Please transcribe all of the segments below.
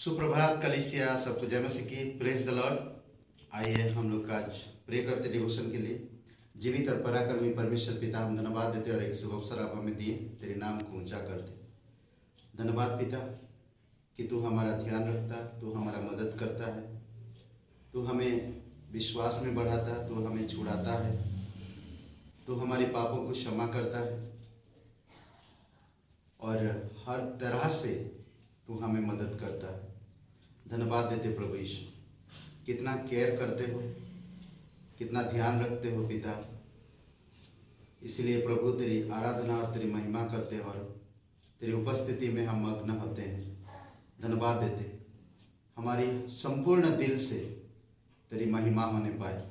सुप्रभात कलीसिया, सबको जय मसीह की। Praise the Lord. आइए हम लोग का आज प्रे करते डिवोशन के लिए। जीवित और पराक्रमी परमेश्वर पिता, हम धन्यवाद देते और एक शुभ अवसर आप हमें दिए तेरे नाम को ऊंचा करते। धन्यवाद पिता कि तू हमारा ध्यान रखता, तू हमारा मदद करता है, तू हमें विश्वास में बढ़ाता, तू हमें छुड़ाता है, तू हमारे पापों को क्षमा करता है और हर तरह से तू हमें मदद करता है। धन्यवाद देते प्रभु यीशु, कितना केयर करते हो, कितना ध्यान रखते हो पिता। इसलिए प्रभु तेरी आराधना और तेरी महिमा करते हैं और तेरी उपस्थिति में हम मग्न होते हैं। धन्यवाद देते, हमारी संपूर्ण दिल से तेरी महिमा होने पाए।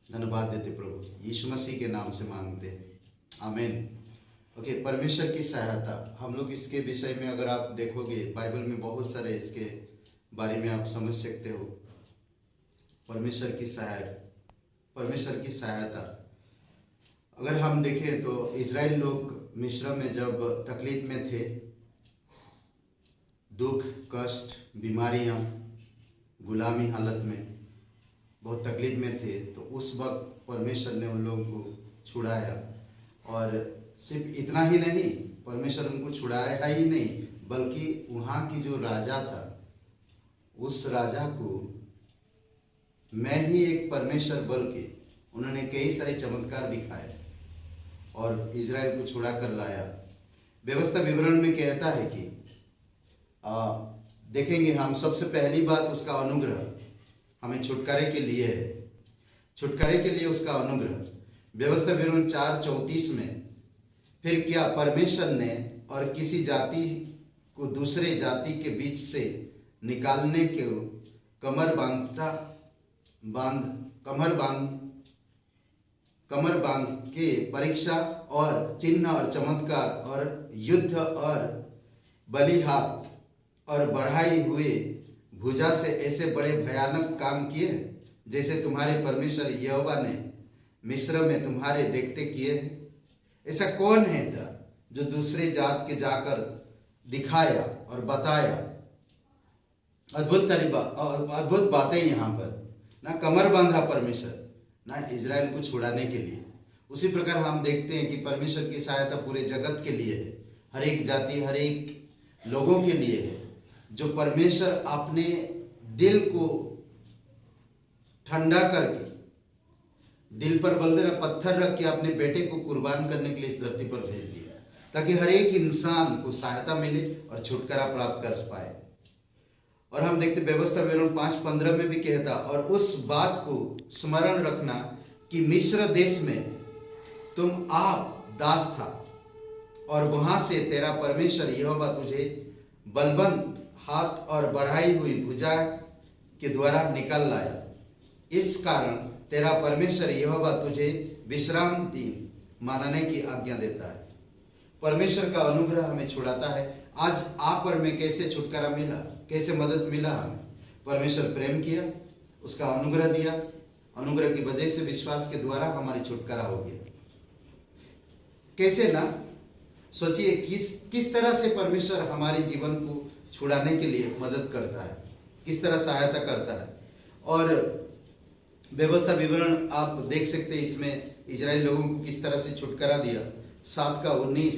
धन्यवाद देते प्रभु, यीशु मसीह के नाम से मांगते हैं, आमीन। ओके, परमेश्वर की सहायता, हम लोग इसके विषय में अगर आप देखोगे बाइबल में बहुत सारे इसके बारे में आप समझ सकते हो। परमेश्वर की सहायता अगर हम देखें तो इजराइल लोग मिस्र में जब तकलीफ में थे, दुख कष्ट बीमारियां गुलामी हालत में बहुत तकलीफ में थे, तो उस वक्त परमेश्वर ने उन लोगों को छुड़ाया। और सिर्फ इतना ही नहीं, परमेश्वर उनको छुड़ाया ही नहीं बल्कि वहाँ की जो राजा था, उस राजा को मैं ही एक परमेश्वर बोल के उन्होंने कई सारे चमत्कार दिखाए और इजराइल को छुड़ा कर लाया। व्यवस्था विवरण में कहता है कि देखेंगे हम, सबसे पहली बात उसका अनुग्रह हमें छुटकारे के लिए है, छुटकारे के लिए उसका अनुग्रह। व्यवस्था विवरण 4:34 में, फिर क्या परमेश्वर ने और किसी जाति को दूसरे जाति के बीच से निकालने के कमर बांध के परीक्षा और चिन्ह और चमत्कार और युद्ध और बलि हाथ और बढ़ाई हुए भुजा से ऐसे बड़े भयानक काम किए जैसे तुम्हारे परमेश्वर यहोवा ने मिस्र में तुम्हारे देखते किए। ऐसा कौन है जो दूसरे जात के जाकर दिखाया और बताया। अद्भुत बातें यहाँ पर ना कमर बांधा परमेश्वर, ना इजराइल को छुड़ाने के लिए। उसी प्रकार हम देखते हैं कि परमेश्वर की सहायता पूरे जगत के लिए है, हर एक जाति हर एक लोगों के लिए है। जो परमेश्वर अपने दिल को ठंडा करके, दिल पर बलदेना पत्थर रख के अपने बेटे को कुर्बान करने के लिए इस धरती पर भेज दिया, ताकि हर एक इंसान को सहायता मिले और छुटकारा प्राप्त कर पाए। और हम देखते व्यवस्था विवरण 5:15 में भी कहता, और उस बात को स्मरण रखना कि मिस्र देश में तुम आप दास था और वहां से तेरा परमेश्वर यहोवा तुझे बलवंत हाथ और बढ़ाई हुई भुजा के द्वारा निकाल लाया। इस कारण तेरा परमेश्वर यहोवा तुझे विश्राम दिन मानने की आज्ञा देता है। परमेश्वर का अनुग्रह हमें छुड़ाता है। आज आप और मैं कैसे छुटकारा मिला, कैसे मदद मिला हमें। परमेश्वर प्रेम किया, उसका अनुग्रह दिया, अनुग्रह की वजह से विश्वास के द्वारा हमारी छुटकारा हो गया। कैसे ना, सोचिए किस तरह से परमेश्वर हमारे जीवन को छुड़ाने के लिए मदद करता है, किस तरह सहायता करता है। और व्यवस्था विवरण आप देख सकते हैं, इसमें इजराइल लोगों को किस तरह से छुटकारा दिया। 7:19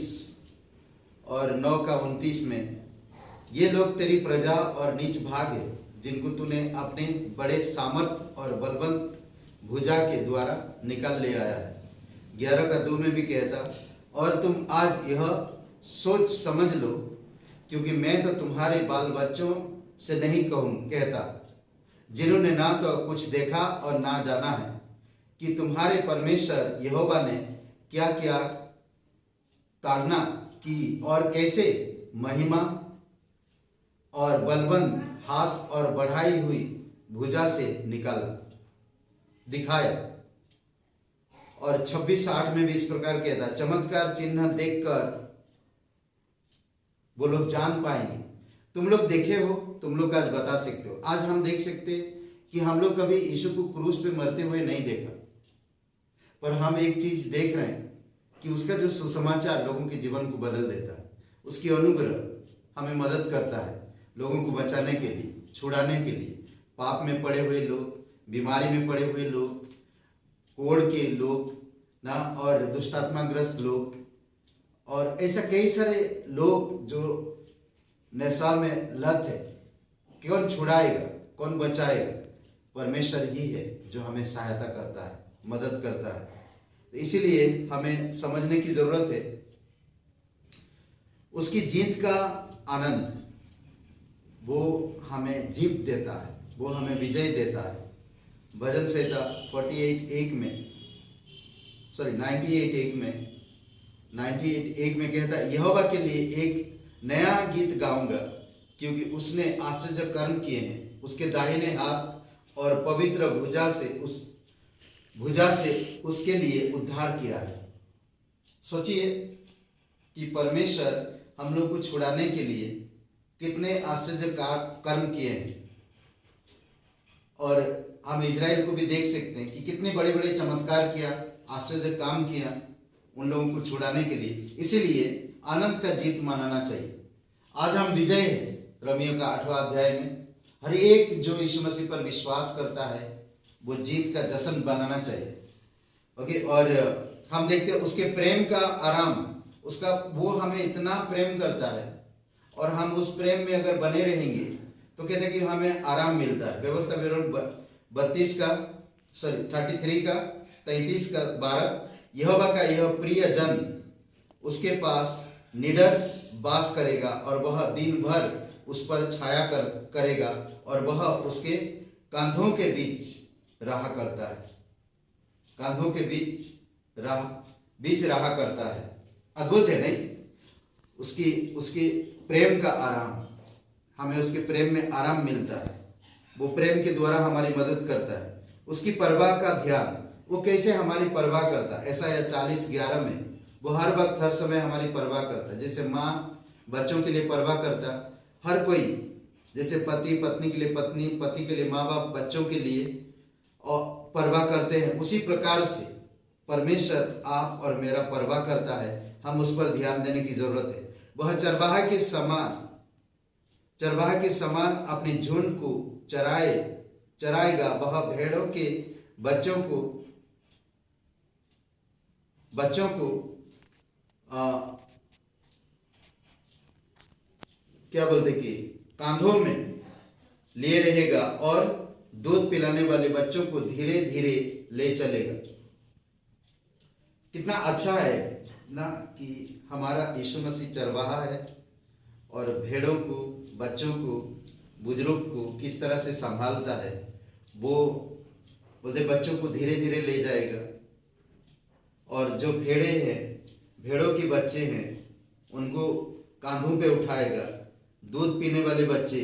और 9:29 में, ये लोग तेरी प्रजा और नीच भाग है जिनको तूने अपने बड़े सामर्थ और बलवंत भुजा के द्वारा निकाल ले आया है। 11:2 में भी कहता, और तुम आज यह सोच समझ लो, क्योंकि मैं तो तुम्हारे बाल बच्चों से नहीं कहता, जिन्होंने ना तो कुछ देखा और ना जाना है, कि तुम्हारे परमेश्वर यहोवा ने क्या क्या ताड़ना की और कैसे महिमा और बलवंत हाथ और बढ़ाई हुई भुजा से निकाला दिखाया। और 26:8 में भी इस प्रकार कहता, चमत्कार चिन्ह देखकर वो लोग जान पाएंगे। तुम लोग देखे हो, तुम लोग आज बता सकते हो। आज हम देख सकते कि हम लोग कभी यीशु को क्रूस पे मरते हुए नहीं देखा, पर हम एक चीज देख रहे हैं कि उसका जो सुसमाचार लोगों के जीवन को बदल देता है, उसकी अनुग्रह हमें मदद करता है, लोगों को बचाने के लिए, छुड़ाने के लिए, पाप में पड़े हुए लोग, बीमारी में पड़े हुए लोग, कोढ़ के लोग ना, और दुष्टात्माग्रस्त लोग, और ऐसा कई सारे लोग जो नशा में लत है। कौन छुड़ाएगा, कौन बचाएगा? परमेश्वर ही है जो हमें सहायता करता है, मदद करता है। तो इसीलिए हमें समझने की जरूरत है, उसकी जीत का आनंद वो हमें जीत देता है, वो हमें विजय देता है। भजन संहिता 98:1 में कहता है, यहोवा के लिए एक नया गीत गाऊंगा, क्योंकि उसने आश्चर्य कर्म किए हैं। उसके दाहिने हाथ और पवित्र भुजा से उसके लिए उद्धार किया है। सोचिए कि परमेश्वर हम लोग को छुड़ाने के लिए कितने आश्चर्य कर्म किए हैं। और हम इजराइल को भी देख सकते हैं कि कितने बड़े बड़े चमत्कार किया, आश्चर्य काम किया उन लोगों को छुड़ाने के लिए। इसीलिए आनंद का जीत मनाना चाहिए। आज हम विजय है। रोमियो का 8वां अध्याय में हर एक जो यीशु मसीह पर विश्वास करता है वो जीत का जश्न बनाना चाहिए। ओके, और हम देखते हैं उसके प्रेम का आराम, उसका वो हमें इतना प्रेम करता है, और हम उस प्रेम में अगर बने रहेंगे तो कहते हैं कि हमें आराम मिलता है। व्यवस्था विवरण 33 का 33 का 12, यहोवा का यह प्रिय जन उसके पास निडर वास करेगा, और वह दिन भर उस पर छाया करेगा, और वह उसके कंधों के बीच रहा करता है। कंधों के बीच रहा करता है। अद्भुत है नहीं? उसकी प्रेम का आराम, हमें उसके प्रेम में आराम मिलता है। वो प्रेम के द्वारा हमारी मदद करता है। उसकी परवाह का ध्यान, वो कैसे हमारी परवाह करता है। ऐसा 40:11 में वो हर वक्त हर समय हमारी परवाह करता है। जैसे माँ बच्चों के लिए परवाह करता, हर कोई, जैसे पति पत्नी के लिए पत्नी, पति के लिए माँ बाप बच्चों के लिए और परवाह करते हैं, उसी प्रकार से परमेश्वर आप और मेरा परवाह करता है। हम उस पर ध्यान देने की जरूरत है। वह चरवाहा के समान अपनी झुंड को चराएगा। वह भेड़ों के बच्चों को क्या बोलते कि कांधों में लिए रहेगा, और दूध पिलाने वाले बच्चों को धीरे धीरे ले चलेगा। कितना अच्छा है ना कि हमारा यीशु मसीह चरवाहा है, और भेड़ों को, बच्चों को, बुजुर्ग को किस तरह से संभालता है। वो बोलते बच्चों को धीरे धीरे ले जाएगा, और जो भेड़ों के बच्चे हैं उनको कांधों पे उठाएगा। दूध पीने वाले बच्चे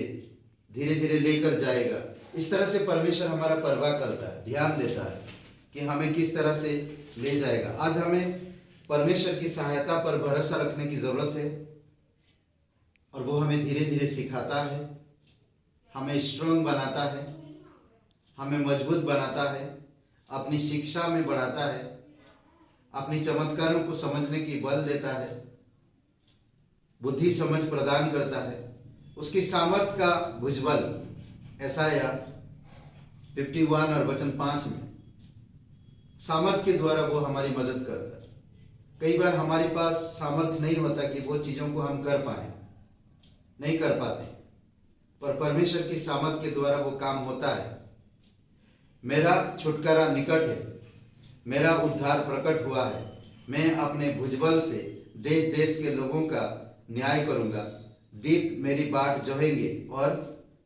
धीरे धीरे लेकर जाएगा। इस तरह से परमेश्वर हमारा परवाह करता है, ध्यान देता है कि हमें किस तरह से ले जाएगा। आज हमें परमेश्वर की सहायता पर भरोसा रखने की जरूरत है, और वो हमें धीरे धीरे सिखाता है, हमें स्ट्रांग बनाता है, हमें मजबूत बनाता है, अपनी शिक्षा में बढ़ाता है, अपनी चमत्कारों को समझने की बल देता है, बुद्धि समझ प्रदान करता है। उसकी सामर्थ का भुजबल, यशायाह 51 और वचन 5 में, सामर्थ के द्वारा वो हमारी मदद करता है। कई बार हमारे पास सामर्थ नहीं होता कि वो चीजों को हम कर पाए, नहीं कर पाते, पर परमेश्वर की सामर्थ के द्वारा वो काम होता है। मेरा छुटकारा निकट है, मेरा उद्धार प्रकट हुआ है। मैं अपने भुजबल से देश देश के लोगों का न्याय करूंगा। दीप मेरी बाट जोहेंगे और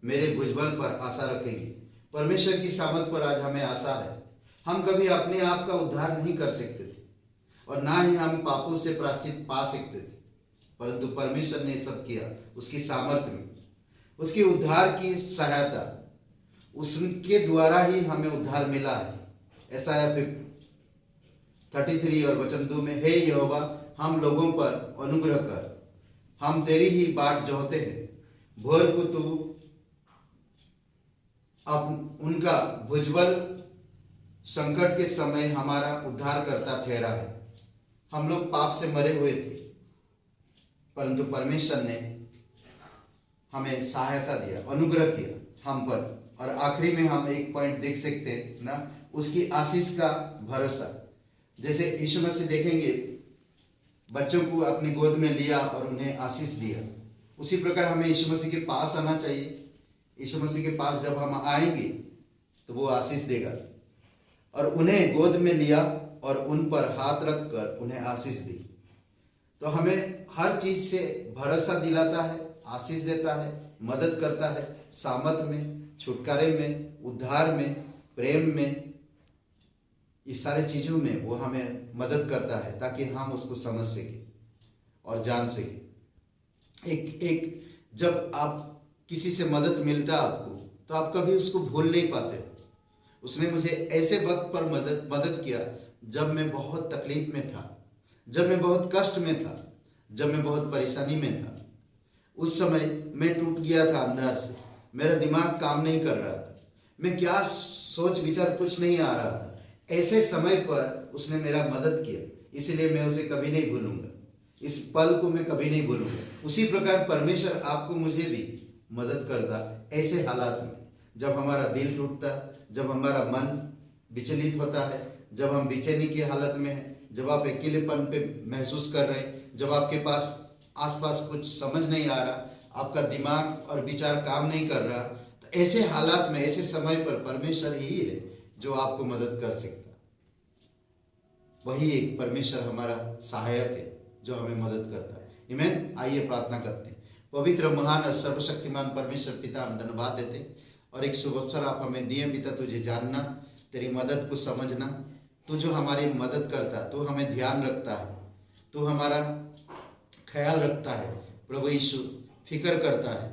मेरे भुजबल पर आशा रखेंगे। परमेश्वर की सामर्थ पर आज हमें आशा है। हम कभी अपने आप का उद्धार नहीं कर सकते थे, और ना ही हम पापों से प्रायश्चित पा सकते थे, परंतु परमेश्वर ने सब किया उसकी सामर्थ्य में। उसकी उद्धार की सहायता, उसके द्वारा ही हमें उद्धार मिला है। यशायाह 33 और वचन 2 में, हे यहोवा हम लोगों पर अनुग्रह कर, हम तेरी ही बाट जोहते हैं। भोर को तू अब उनका भुजबल संकट के समय हमारा उद्धार करता ठहरा है। हम लोग पाप से मरे हुए थे, परंतु परमेश्वर ने हमें सहायता दिया, अनुग्रह किया हम पर। और आखिरी में हम एक पॉइंट देख सकते हैं ना, उसकी आशीष का भरोसा। जैसे यीशु मसीह देखेंगे, बच्चों को अपनी गोद में लिया और उन्हें आशीष दिया, उसी प्रकार हमें यीशु मसीह के पास आना चाहिए। यीशु मसीह के पास जब हम आएंगे तो वो आशीष देगा। और उन्हें गोद में लिया और उन पर हाथ रखकर उन्हें आशीष दी। तो हमें हर चीज से भरोसा दिलाता है, आशीष देता है, मदद करता है, सामर्थ में, छुटकारे में, उद्धार में, प्रेम में, इस सारे चीजों में वो हमें मदद करता है ताकि हम उसको समझ सके और जान सके। एक जब आप किसी से मदद मिलता है आपको, तो आप कभी उसको भूल नहीं पाते। उसने मुझे ऐसे वक्त पर मदद किया जब मैं बहुत तकलीफ में था, जब मैं बहुत कष्ट में था, जब मैं बहुत परेशानी में था। उस समय मैं टूट गया था अंदर से, मेरा दिमाग काम नहीं कर रहा था, मैं क्या सोच विचार कुछ नहीं आ रहा था। ऐसे समय पर उसने मेरा मदद किया, इसलिए मैं उसे कभी नहीं भूलूंगा, इस पल को मैं कभी नहीं भूलूंगा। उसी प्रकार परमेश्वर आपको मुझे भी मदद करता ऐसे हालात में, जब हमारा दिल टूटता, जब हमारा मन विचलित होता है, जब हम बेचैनी की हालत में हैं, जब आप अकेलेपन पे महसूस कर रहे हैं, जब आपके पास आसपास कुछ समझ नहीं आ रहा, आपका दिमाग और विचार काम नहीं कर रहा, तो ऐसे हालात में, ऐसे समय पर परमेश्वर ही है जो आपको मदद कर सकता। वही एक परमेश्वर हमारा सहायक है जो हमें मदद करता है। आमीन। आइए प्रार्थना करते हैं। पवित्र, महान और सर्वशक्तिमान परमेश्वर पिता, हम धन्यवाद देते हैं और एक शुभ अवसर आप हमें दिए पिता, तुझे जानना, तेरी मदद को समझना। तू जो हमारी मदद करता, तू हमें ध्यान रखता है, तू हमारा ख्याल रखता है प्रभु यीशु, फिक्र करता है।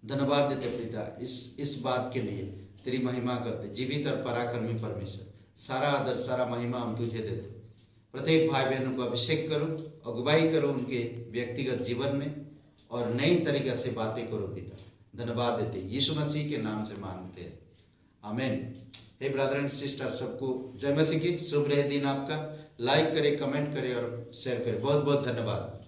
धन्यवाद देते पिता इस बात के लिए, तेरी महिमा करते। जीवित और पराक्रमी परमेश्वर, सारा आदर सारा महिमा हम तुझे देते। प्रत्येक भाई बहनों को अभिषेक करो, अगुवाई करो उनके व्यक्तिगत जीवन में, और नई तरीके से बातें करो पिता। धन्यवाद देते यीशु मसीह के नाम से मांगते हैं, आमीन। हे ब्रदर एंड सिस्टर, सबको जय मसीह की। शुभ रहे दिन आपका। लाइक करें, कमेंट करें और शेयर करें। बहुत बहुत धन्यवाद।